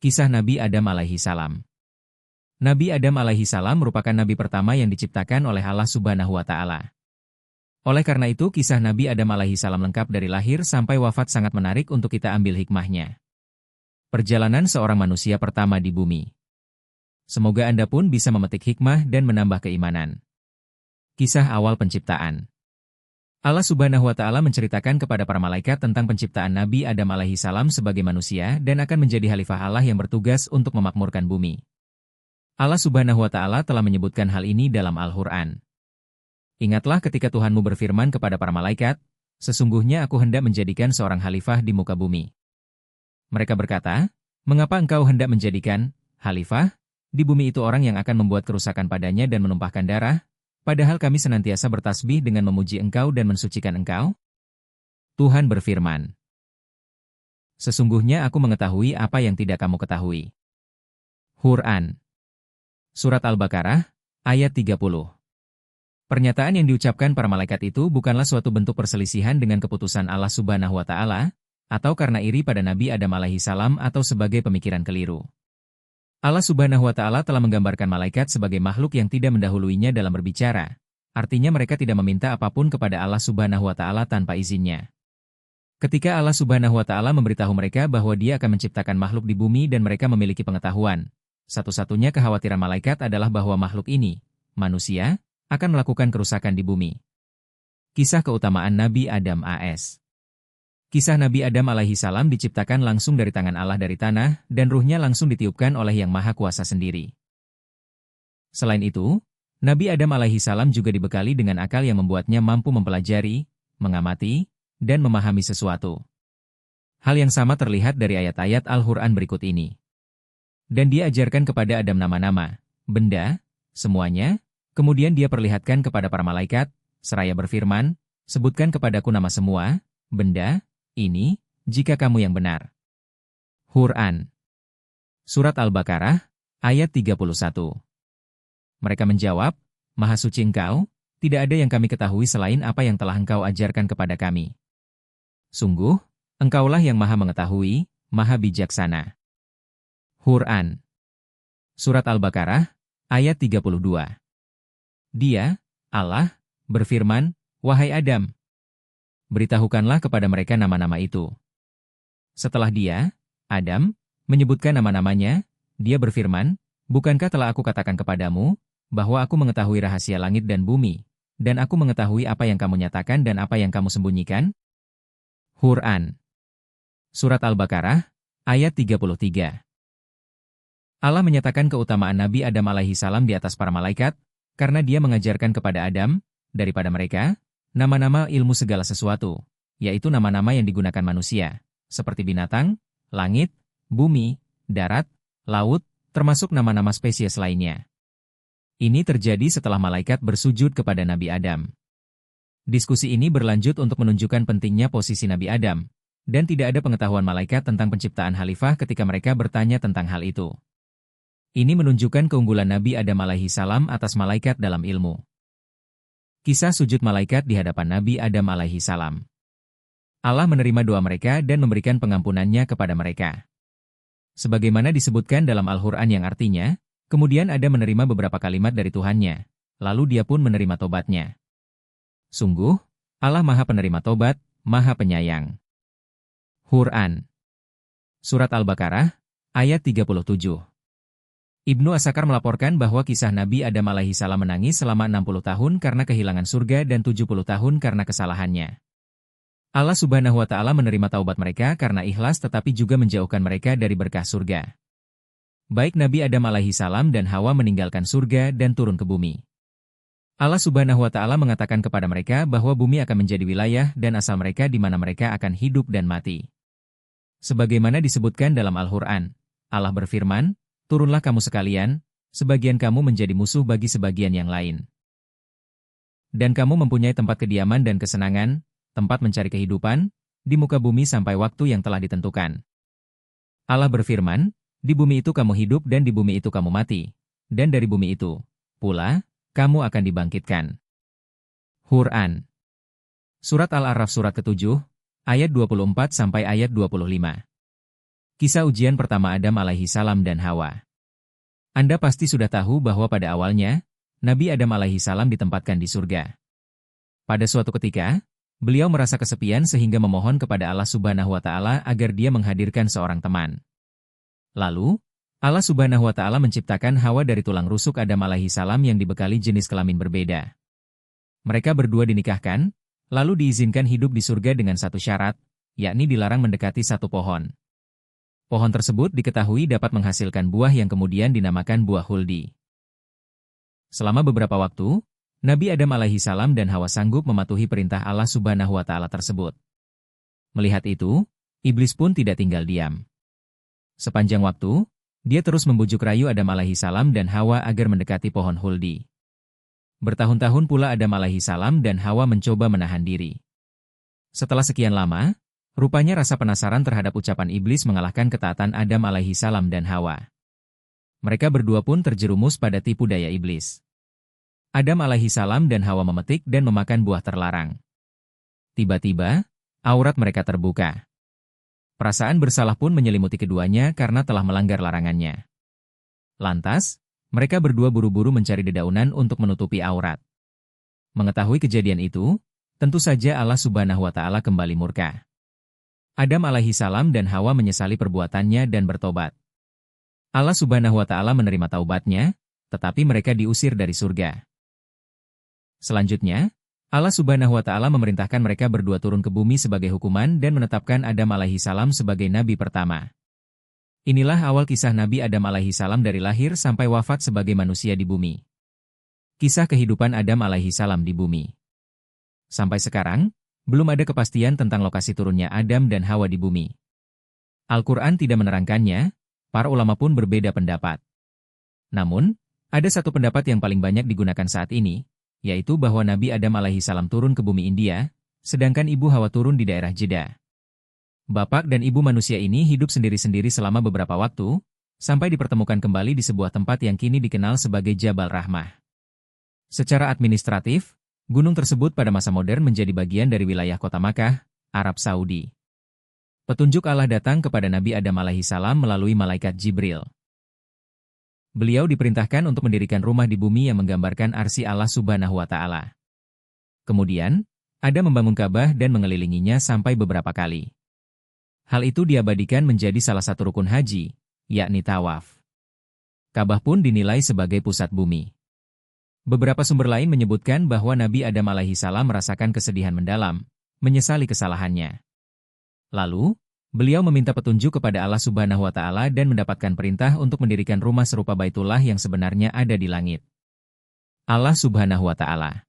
Kisah Nabi Adam alaihi salam. Nabi Adam alaihi salam merupakan nabi pertama yang diciptakan oleh Allah Subhanahu wa Ta'ala. Oleh karena itu, kisah Nabi Adam alaihi salam lengkap dari lahir sampai wafat sangat menarik untuk kita ambil hikmahnya. Perjalanan seorang manusia pertama di bumi. Semoga Anda pun bisa memetik hikmah dan menambah keimanan. Kisah awal penciptaan. Allah Subhanahu wa Ta'ala menceritakan kepada para malaikat tentang penciptaan Nabi Adam alaihi salam sebagai manusia dan akan menjadi khalifah Allah yang bertugas untuk memakmurkan bumi. Allah Subhanahu wa Ta'ala telah menyebutkan hal ini dalam Al-Quran. Ingatlah ketika Tuhanmu berfirman kepada para malaikat, sesungguhnya aku hendak menjadikan seorang khalifah di muka bumi. Mereka berkata, mengapa engkau hendak menjadikan khalifah di bumi itu orang yang akan membuat kerusakan padanya dan menumpahkan darah? Padahal kami senantiasa bertasbih dengan memuji engkau dan mensucikan engkau? Tuhan berfirman, sesungguhnya aku mengetahui apa yang tidak kamu ketahui. Quran. Surat Al-Baqarah, ayat 30. Pernyataan yang diucapkan para malaikat itu bukanlah suatu bentuk perselisihan dengan keputusan Allah Subhanahu wa Ta'ala, atau karena iri pada Nabi Adam alaihi salam atau sebagai pemikiran keliru. Allah Subhanahu wa Ta'ala telah menggambarkan malaikat sebagai makhluk yang tidak mendahuluinya dalam berbicara. Artinya mereka tidak meminta apapun kepada Allah Subhanahu wa Ta'ala tanpa izinnya. Ketika Allah Subhanahu wa Ta'ala memberitahu mereka bahwa Dia akan menciptakan makhluk di bumi dan mereka memiliki pengetahuan, satu-satunya kekhawatiran malaikat adalah bahwa makhluk ini, manusia, akan melakukan kerusakan di bumi. Kisah keutamaan Nabi Adam AS. Kisah Nabi Adam alaihi salam diciptakan langsung dari tangan Allah dari tanah, dan ruhnya langsung ditiupkan oleh Yang Maha Kuasa sendiri. Selain itu, Nabi Adam alaihi salam juga dibekali dengan akal yang membuatnya mampu mempelajari, mengamati, dan memahami sesuatu. Hal yang sama terlihat dari ayat-ayat Al-Quran berikut ini. Dan Dia ajarkan kepada Adam nama-nama, benda, semuanya, kemudian Dia perlihatkan kepada para malaikat, seraya berfirman, sebutkan kepadaku nama semua, benda, ini, jika kamu yang benar. Quran. Surat Al-Baqarah, ayat 31. Mereka menjawab, Maha suci Engkau, tidak ada yang kami ketahui selain apa yang telah Engkau ajarkan kepada kami. Sungguh, Engkaulah yang Maha mengetahui, Maha bijaksana. Quran. Surat Al-Baqarah, ayat 32. Dia, Allah, berfirman, wahai Adam, beritahukanlah kepada mereka nama-nama itu. Setelah Dia, Adam, menyebutkan nama-namanya, Dia berfirman, bukankah telah aku katakan kepadamu, bahwa aku mengetahui rahasia langit dan bumi, dan aku mengetahui apa yang kamu nyatakan dan apa yang kamu sembunyikan? Quran. Surat Al-Baqarah, ayat 33. Allah menyatakan keutamaan Nabi Adam alaihi salam di atas para malaikat, karena Dia mengajarkan kepada Adam, daripada mereka, nama-nama ilmu segala sesuatu, yaitu nama-nama yang digunakan manusia, seperti binatang, langit, bumi, darat, laut, termasuk nama-nama spesies lainnya. Ini terjadi setelah malaikat bersujud kepada Nabi Adam. Diskusi ini berlanjut untuk menunjukkan pentingnya posisi Nabi Adam, dan tidak ada pengetahuan malaikat tentang penciptaan khalifah ketika mereka bertanya tentang hal itu. Ini menunjukkan keunggulan Nabi Adam alaihi salam atas malaikat dalam ilmu. Kisah sujud malaikat di hadapan Nabi Adam alaihi salam. Allah menerima doa mereka dan memberikan pengampunannya kepada mereka. Sebagaimana disebutkan dalam Al-Quran yang artinya, kemudian Adam menerima beberapa kalimat dari Tuhannya, lalu dia pun menerima tobatnya. Sungguh, Allah Maha Penerima Tobat, Maha Penyayang. Quran. Surat Al-Baqarah, ayat 37. Ibnu Asakar melaporkan bahwa kisah Nabi Adam alaihi salam menangis selama 60 tahun karena kehilangan surga dan 70 tahun karena kesalahannya. Allah Subhanahu wa Ta'ala menerima taubat mereka karena ikhlas tetapi juga menjauhkan mereka dari berkah surga. Baik Nabi Adam alaihi salam dan Hawa meninggalkan surga dan turun ke bumi. Allah Subhanahu wa Ta'ala mengatakan kepada mereka bahwa bumi akan menjadi wilayah dan asal mereka di mana mereka akan hidup dan mati. Sebagaimana disebutkan dalam Al-Quran, Allah berfirman, turunlah kamu sekalian, sebagian kamu menjadi musuh bagi sebagian yang lain. Dan kamu mempunyai tempat kediaman dan kesenangan, tempat mencari kehidupan, di muka bumi sampai waktu yang telah ditentukan. Allah berfirman, di bumi itu kamu hidup dan di bumi itu kamu mati, dan dari bumi itu, pula, kamu akan dibangkitkan. Quran. Surat Al-A'raf surat ke-7, ayat 24 sampai ayat 25. Kisah ujian pertama Adam alaihi salam dan Hawa. Anda pasti sudah tahu bahwa pada awalnya, Nabi Adam alaihi salam ditempatkan di surga. Pada suatu ketika, beliau merasa kesepian sehingga memohon kepada Allah Subhanahu wa Ta'ala agar Dia menghadirkan seorang teman. Lalu, Allah Subhanahu wa Ta'ala menciptakan Hawa dari tulang rusuk Adam alaihi salam yang dibekali jenis kelamin berbeda. Mereka berdua dinikahkan, lalu diizinkan hidup di surga dengan satu syarat, yakni dilarang mendekati satu pohon. Pohon tersebut diketahui dapat menghasilkan buah yang kemudian dinamakan buah huldi. Selama beberapa waktu, Nabi Adam alaihi salam dan Hawa sanggup mematuhi perintah Allah Subhanahu wa Ta'ala tersebut. Melihat itu, iblis pun tidak tinggal diam. Sepanjang waktu, dia terus membujuk rayu Adam alaihi salam dan Hawa agar mendekati pohon huldi. Bertahun-tahun pula Adam alaihi salam dan Hawa mencoba menahan diri. Setelah sekian lama, rupanya rasa penasaran terhadap ucapan iblis mengalahkan ketaatan Adam alaihi salam dan Hawa. Mereka berdua pun terjerumus pada tipu daya iblis. Adam alaihi salam dan Hawa memetik dan memakan buah terlarang. Tiba-tiba, aurat mereka terbuka. Perasaan bersalah pun menyelimuti keduanya karena telah melanggar larangannya. Lantas, mereka berdua buru-buru mencari dedaunan untuk menutupi aurat. Mengetahui kejadian itu, tentu saja Allah Subhanahu wa Ta'ala kembali murka. Adam alaihi salam dan Hawa menyesali perbuatannya dan bertobat. Allah Subhanahu wa Ta'ala menerima taubatnya, tetapi mereka diusir dari surga. Selanjutnya, Allah Subhanahu wa Ta'ala memerintahkan mereka berdua turun ke bumi sebagai hukuman dan menetapkan Adam alaihi salam sebagai nabi pertama. Inilah awal kisah Nabi Adam alaihi salam dari lahir sampai wafat sebagai manusia di bumi. Kisah kehidupan Adam alaihi salam di bumi. Sampai sekarang, belum ada kepastian tentang lokasi turunnya Adam dan Hawa di bumi. Al-Quran tidak menerangkannya, para ulama pun berbeda pendapat. Namun, ada satu pendapat yang paling banyak digunakan saat ini, yaitu bahwa Nabi Adam alaihi salam turun ke bumi India, sedangkan ibu Hawa turun di daerah Jeddah. Bapak dan ibu manusia ini hidup sendiri-sendiri selama beberapa waktu, sampai dipertemukan kembali di sebuah tempat yang kini dikenal sebagai Jabal Rahmah. Secara administratif, gunung tersebut pada masa modern menjadi bagian dari wilayah kota Makkah, Arab Saudi. Petunjuk Allah datang kepada Nabi Adam alaihi salam melalui malaikat Jibril. Beliau diperintahkan untuk mendirikan rumah di bumi yang menggambarkan arsy Allah Subhanahu wa Ta'ala. Kemudian, Adam membangun Ka'bah dan mengelilinginya sampai beberapa kali. Hal itu diabadikan menjadi salah satu rukun haji, yakni tawaf. Ka'bah pun dinilai sebagai pusat bumi. Beberapa sumber lain menyebutkan bahwa Nabi Adam alaihi salam merasakan kesedihan mendalam, menyesali kesalahannya. Lalu, beliau meminta petunjuk kepada Allah Subhanahu wa Ta'ala dan mendapatkan perintah untuk mendirikan rumah serupa Baitullah yang sebenarnya ada di langit. Allah Subhanahu wa Ta'ala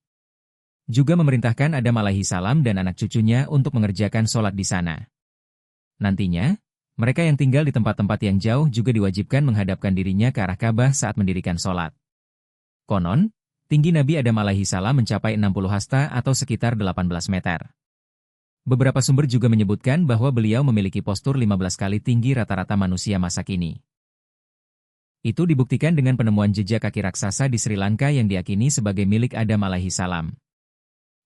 juga memerintahkan Adam alaihi salam dan anak cucunya untuk mengerjakan sholat di sana. Nantinya, mereka yang tinggal di tempat-tempat yang jauh juga diwajibkan menghadapkan dirinya ke arah Ka'bah saat mendirikan sholat. Konon, tinggi Nabi Adam alaihi salam mencapai 60 hasta atau sekitar 18 meter. Beberapa sumber juga menyebutkan bahwa beliau memiliki postur 15 kali tinggi rata-rata manusia masa kini. Itu dibuktikan dengan penemuan jejak kaki raksasa di Sri Lanka yang diyakini sebagai milik Adam alaihi salam.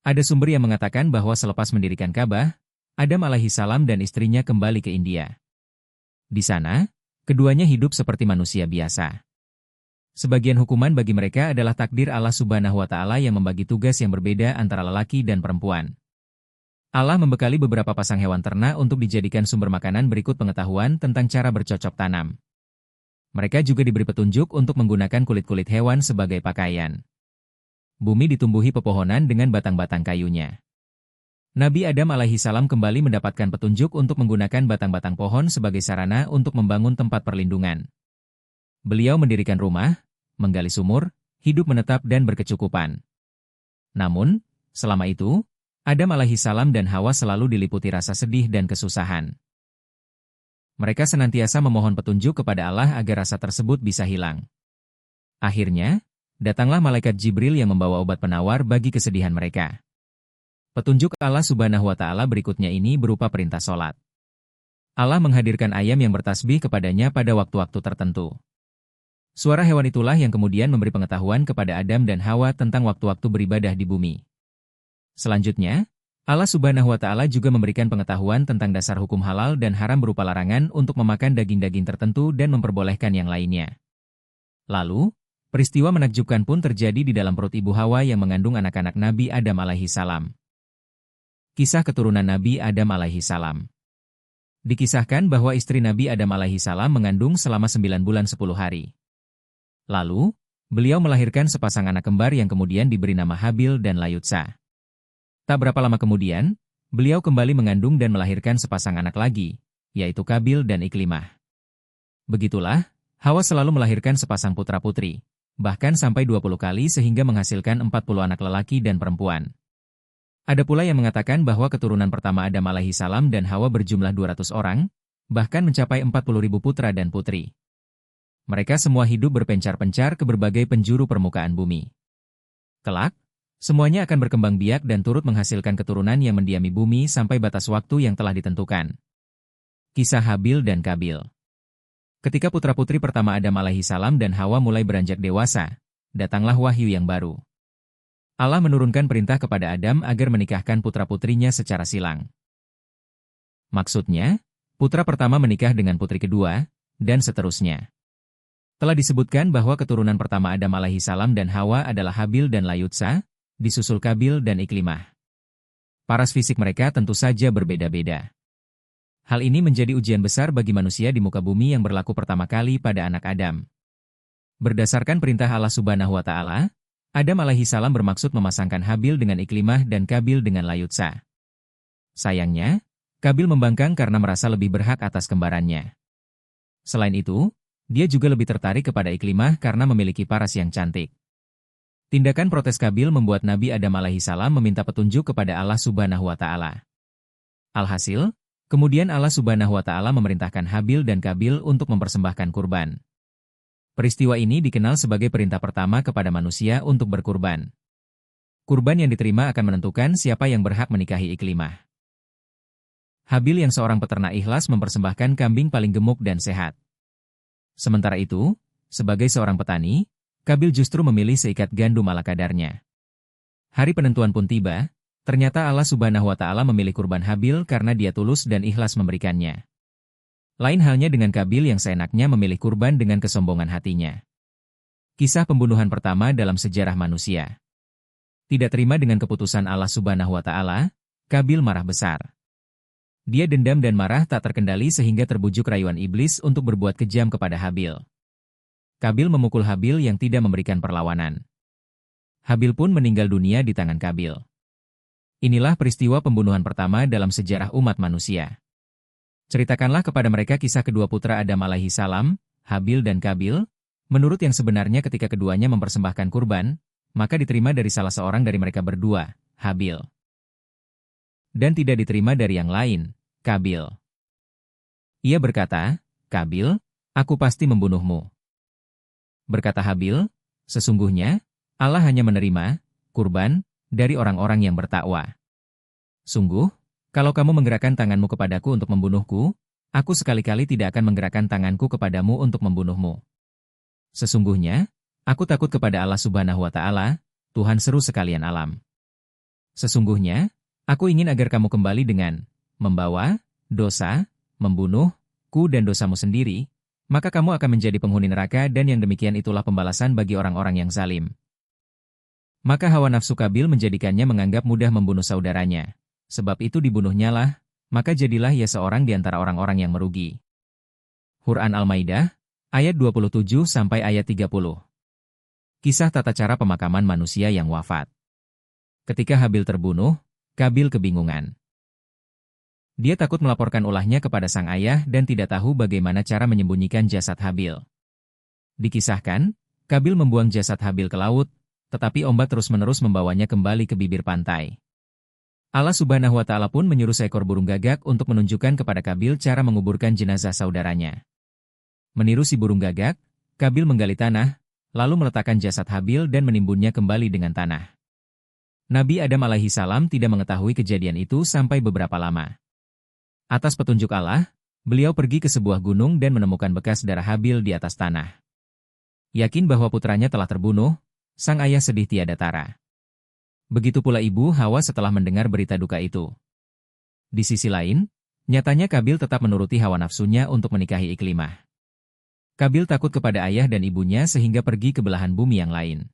Ada sumber yang mengatakan bahwa selepas mendirikan Ka'bah, Adam alaihi salam dan istrinya kembali ke India. Di sana, keduanya hidup seperti manusia biasa. Sebagian hukuman bagi mereka adalah takdir Allah Subhanahu wa Ta'ala yang membagi tugas yang berbeda antara lelaki dan perempuan. Allah membekali beberapa pasang hewan ternak untuk dijadikan sumber makanan berikut pengetahuan tentang cara bercocok tanam. Mereka juga diberi petunjuk untuk menggunakan kulit-kulit hewan sebagai pakaian. Bumi ditumbuhi pepohonan dengan batang-batang kayunya. Nabi Adam alaihi salam kembali mendapatkan petunjuk untuk menggunakan batang-batang pohon sebagai sarana untuk membangun tempat perlindungan. Beliau mendirikan rumah, menggali sumur, hidup menetap dan berkecukupan. Namun, selama itu, Adam alaihi salam dan Hawa selalu diliputi rasa sedih dan kesusahan. Mereka senantiasa memohon petunjuk kepada Allah agar rasa tersebut bisa hilang. Akhirnya, datanglah malaikat Jibril yang membawa obat penawar bagi kesedihan mereka. Petunjuk Allah Subhanahu wa Ta'ala berikutnya ini berupa perintah sholat. Allah menghadirkan ayam yang bertasbih kepadanya pada waktu-waktu tertentu. Suara hewan itulah yang kemudian memberi pengetahuan kepada Adam dan Hawa tentang waktu-waktu beribadah di bumi. Selanjutnya, Allah Subhanahu wa Ta'ala juga memberikan pengetahuan tentang dasar hukum halal dan haram berupa larangan untuk memakan daging-daging tertentu dan memperbolehkan yang lainnya. Lalu, peristiwa menakjubkan pun terjadi di dalam perut ibu Hawa yang mengandung anak-anak Nabi Adam alaihi salam. Kisah keturunan Nabi Adam alaihi salam. Dikisahkan bahwa istri Nabi Adam alaihi salam mengandung selama 9 bulan 10 hari. Lalu, beliau melahirkan sepasang anak kembar yang kemudian diberi nama Habil dan Layutsa. Tak berapa lama kemudian, beliau kembali mengandung dan melahirkan sepasang anak lagi, yaitu Kabil dan Iklimah. Begitulah, Hawa selalu melahirkan sepasang putra-putri, bahkan sampai 20 kali sehingga menghasilkan 40 anak lelaki dan perempuan. Ada pula yang mengatakan bahwa keturunan pertama Adam alaihi salam dan Hawa berjumlah 200 orang, bahkan mencapai 40.000 putra dan putri. Mereka semua hidup berpencar-pencar ke berbagai penjuru permukaan bumi. Kelak, semuanya akan berkembang biak dan turut menghasilkan keturunan yang mendiami bumi sampai batas waktu yang telah ditentukan. Kisah Habil dan Kabil. Ketika putra-putri pertama Adam alaihi salam dan Hawa mulai beranjak dewasa, datanglah wahyu yang baru. Allah menurunkan perintah kepada Adam agar menikahkan putra-putrinya secara silang. Maksudnya, putra pertama menikah dengan putri kedua, dan seterusnya. Telah disebutkan bahwa keturunan pertama Adam alaihi salam dan Hawa adalah Habil dan Layutsa, disusul Kabil dan Iklimah. Paras fisik mereka tentu saja berbeda-beda. Hal ini menjadi ujian besar bagi manusia di muka bumi yang berlaku pertama kali pada anak Adam. Berdasarkan perintah Allah Subhanahu wa Ta'ala, Adam alaihi salam bermaksud memasangkan Habil dengan Iklimah dan Kabil dengan Layutsa. Sayangnya, Kabil membangkang karena merasa lebih berhak atas kembarannya. Selain itu, dia juga lebih tertarik kepada Iklimah karena memiliki paras yang cantik. Tindakan protes Kabil membuat Nabi Adam alaihi salam meminta petunjuk kepada Allah Subhanahu wa Ta'ala. Alhasil, kemudian Allah Subhanahu wa Ta'ala memerintahkan Habil dan Kabil untuk mempersembahkan kurban. Peristiwa ini dikenal sebagai perintah pertama kepada manusia untuk berkurban. Kurban yang diterima akan menentukan siapa yang berhak menikahi Iklimah. Habil yang seorang peternak ikhlas mempersembahkan kambing paling gemuk dan sehat. Sementara itu, sebagai seorang petani, Kabil justru memilih seikat gandum ala kadarnya. Hari penentuan pun tiba, ternyata Allah Subhanahu wa Ta'ala memilih kurban Habil karena dia tulus dan ikhlas memberikannya. Lain halnya dengan Kabil yang seenaknya memilih kurban dengan kesombongan hatinya. Kisah pembunuhan pertama dalam sejarah manusia. Tidak terima dengan keputusan Allah Subhanahu wa Ta'ala, Kabil marah besar. Dia dendam dan marah tak terkendali sehingga terbujuk rayuan iblis untuk berbuat kejam kepada Habil. Kabil memukul Habil yang tidak memberikan perlawanan. Habil pun meninggal dunia di tangan Kabil. Inilah peristiwa pembunuhan pertama dalam sejarah umat manusia. Ceritakanlah kepada mereka kisah kedua putra Adam alaihi salam, Habil dan Kabil, menurut yang sebenarnya ketika keduanya mempersembahkan kurban, maka diterima dari salah seorang dari mereka berdua, Habil. Dan tidak diterima dari yang lain, Kabil. Ia berkata, "Kabil, aku pasti membunuhmu." Berkata Habil, "Sesungguhnya, Allah hanya menerima kurban dari orang-orang yang bertakwa. Sungguh, kalau kamu menggerakkan tanganmu kepadaku untuk membunuhku, aku sekali-kali tidak akan menggerakkan tanganku kepadamu untuk membunuhmu. Sesungguhnya, aku takut kepada Allah Subhanahu wa Ta'ala, Tuhan seru sekalian alam. Sesungguhnya, aku ingin agar kamu kembali dengan membawa dosa, membunuhku dan dosamu sendiri, maka kamu akan menjadi penghuni neraka dan yang demikian itulah pembalasan bagi orang-orang yang zalim." Maka hawa nafsu Kabil menjadikannya menganggap mudah membunuh saudaranya. Sebab itu dibunuhnya lah, maka jadilah ia seorang di antara orang-orang yang merugi. Quran Al-Maidah, ayat 27 sampai ayat 30. Kisah tata cara pemakaman manusia yang wafat. Ketika Habil terbunuh, Kabil kebingungan. Dia takut melaporkan ulahnya kepada sang ayah dan tidak tahu bagaimana cara menyembunyikan jasad Habil. Dikisahkan, Kabil membuang jasad Habil ke laut, tetapi ombak terus-menerus membawanya kembali ke bibir pantai. Allah Subhanahu wa Ta'ala pun menyuruh seekor burung gagak untuk menunjukkan kepada Kabil cara menguburkan jenazah saudaranya. Meniru si burung gagak, Kabil menggali tanah, lalu meletakkan jasad Habil dan menimbunnya kembali dengan tanah. Nabi Adam alaihi salam tidak mengetahui kejadian itu sampai beberapa lama. Atas petunjuk Allah, beliau pergi ke sebuah gunung dan menemukan bekas darah Habil di atas tanah. Yakin bahwa putranya telah terbunuh, sang ayah sedih tiada tara. Begitu pula ibu Hawa setelah mendengar berita duka itu. Di sisi lain, nyatanya Kabil tetap menuruti hawa nafsunya untuk menikahi Iklimah. Kabil takut kepada ayah dan ibunya sehingga pergi ke belahan bumi yang lain.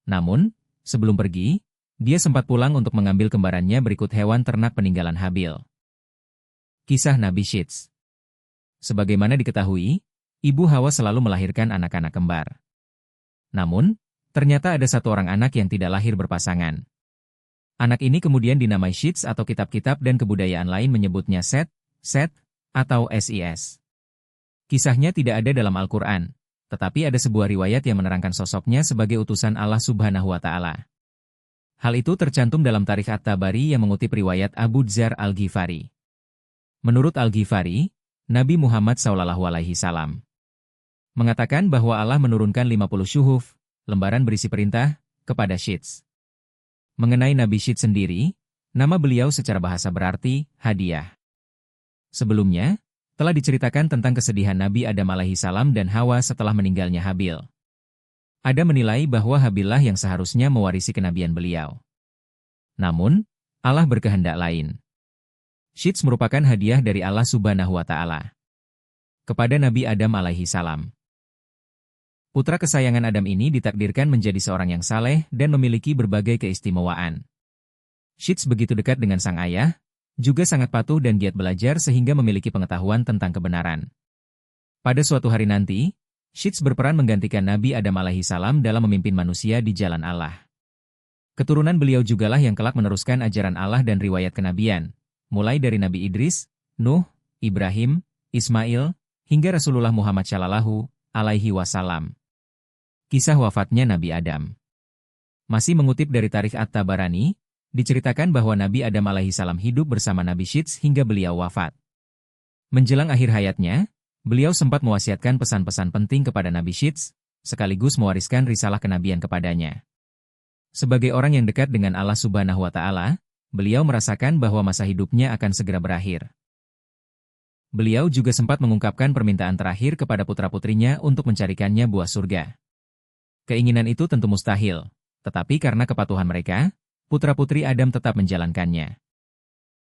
Namun, sebelum pergi, dia sempat pulang untuk mengambil kembarannya berikut hewan ternak peninggalan Habil. Kisah Nabi Syits. Sebagaimana diketahui, ibu Hawa selalu melahirkan anak-anak kembar. Namun, ternyata ada satu orang anak yang tidak lahir berpasangan. Anak ini kemudian dinamai Syits atau kitab-kitab dan kebudayaan lain menyebutnya Set, atau Sis. Kisahnya tidak ada dalam Al-Quran, tetapi ada sebuah riwayat yang menerangkan sosoknya sebagai utusan Allah Subhanahu wa Ta'ala. Hal itu tercantum dalam Tarikh At-Tabari yang mengutip riwayat Abu Dzar Al-Ghifari. Menurut Al-Ghifari, Nabi Muhammad SAW mengatakan bahwa Allah menurunkan 50 syuhuf, lembaran berisi perintah, kepada Syits. Mengenai Nabi Syits sendiri, nama beliau secara bahasa berarti hadiah. Sebelumnya, telah diceritakan tentang kesedihan Nabi Adam alaihissalam dan Hawa setelah meninggalnya Habil. Ada menilai bahwa Habillah yang seharusnya mewarisi kenabian beliau. Namun, Allah berkehendak lain. Syits merupakan hadiah dari Allah Subhanahu wa Ta'ala kepada Nabi Adam alaihissalam. Putra kesayangan Adam ini ditakdirkan menjadi seorang yang saleh dan memiliki berbagai keistimewaan. Syits begitu dekat dengan sang ayah, juga sangat patuh dan giat belajar sehingga memiliki pengetahuan tentang kebenaran. Pada suatu hari nanti, Syits berperan menggantikan Nabi Adam alaihissalam dalam memimpin manusia di jalan Allah. Keturunan beliau jugalah yang kelak meneruskan ajaran Allah dan riwayat kenabian, mulai dari Nabi Idris, Nuh, Ibrahim, Ismail, hingga Rasulullah Muhammad Shallallahu alaihi wasallam. Kisah wafatnya Nabi Adam. Masih mengutip dari Tarikh At-Tabarani, diceritakan bahwa Nabi Adam alaihissalam hidup bersama Nabi Syits hingga beliau wafat. Menjelang akhir hayatnya, beliau sempat mewasiatkan pesan-pesan penting kepada Nabi Syits, sekaligus mewariskan risalah kenabian kepadanya. Sebagai orang yang dekat dengan Allah Subhanahu wa Ta'ala, beliau merasakan bahwa masa hidupnya akan segera berakhir. Beliau juga sempat mengungkapkan permintaan terakhir kepada putra-putrinya untuk mencarikannya buah surga. Keinginan itu tentu mustahil, tetapi karena kepatuhan mereka, putra-putri Adam tetap menjalankannya.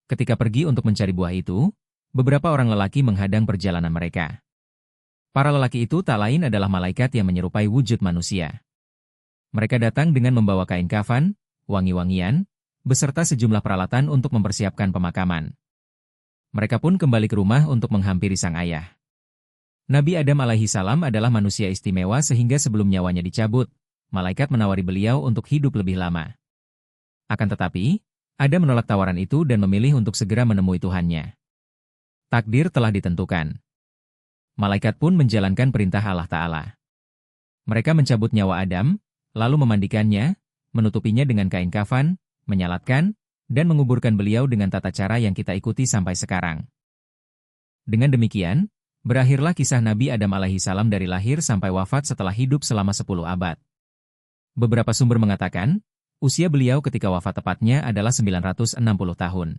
Ketika pergi untuk mencari buah itu, beberapa orang lelaki menghadang perjalanan mereka. Para lelaki itu tak lain adalah malaikat yang menyerupai wujud manusia. Mereka datang dengan membawa kain kafan, wangi-wangian, beserta sejumlah peralatan untuk mempersiapkan pemakaman. Mereka pun kembali ke rumah untuk menghampiri sang ayah. Nabi Adam alaihissalam adalah manusia istimewa sehingga sebelum nyawanya dicabut, malaikat menawari beliau untuk hidup lebih lama. Akan tetapi, Adam menolak tawaran itu dan memilih untuk segera menemui Tuhannya. Takdir telah ditentukan. Malaikat pun menjalankan perintah Allah Ta'ala. Mereka mencabut nyawa Adam, lalu memandikannya, menutupinya dengan kain kafan, menyalatkan, dan menguburkan beliau dengan tata cara yang kita ikuti sampai sekarang. Dengan demikian, berakhirlah kisah Nabi Adam alaihissalam dari lahir sampai wafat setelah hidup selama 10 abad. Beberapa sumber mengatakan, usia beliau ketika wafat tepatnya adalah 960 tahun.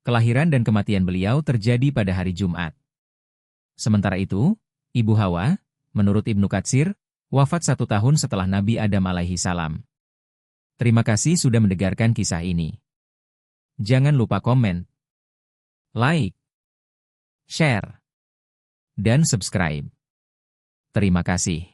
Kelahiran dan kematian beliau terjadi pada hari Jumat. Sementara itu, Ibu Hawa, menurut Ibnu Katsir, wafat 1 tahun setelah Nabi Adam alaihissalam. Terima kasih sudah mendengarkan kisah ini. Jangan lupa komen, like, share, dan subscribe. Terima kasih.